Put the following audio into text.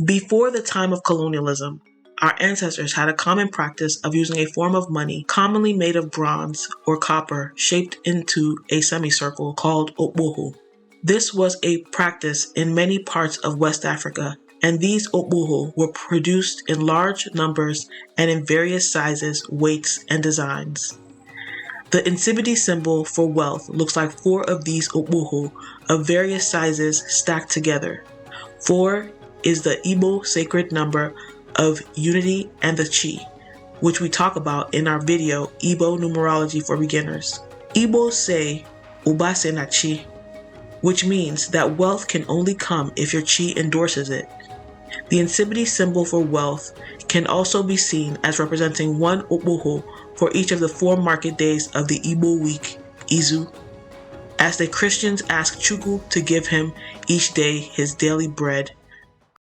Before the time of colonialism, our ancestors had a common practice of using a form of money commonly made of bronze or copper shaped into a semicircle called okboho. This was a practice in many parts of West Africa, and these okboho were produced in large numbers and in various sizes, weights, and designs. The Nsibidi symbol for wealth looks like 4 of these okboho of various sizes stacked together. 4 is the Igbo sacred number of unity and the chi, which we talk about in our video, Igbo numerology for beginners. Igbos say, "Ubase na chi," which means that wealth can only come if your chi endorses it. The Nsibidi symbol for wealth can also be seen as representing 1 okboho for each of the 4 market days of the Igbo week, Izu, as the Christians ask Chukwu to give him each day his daily bread,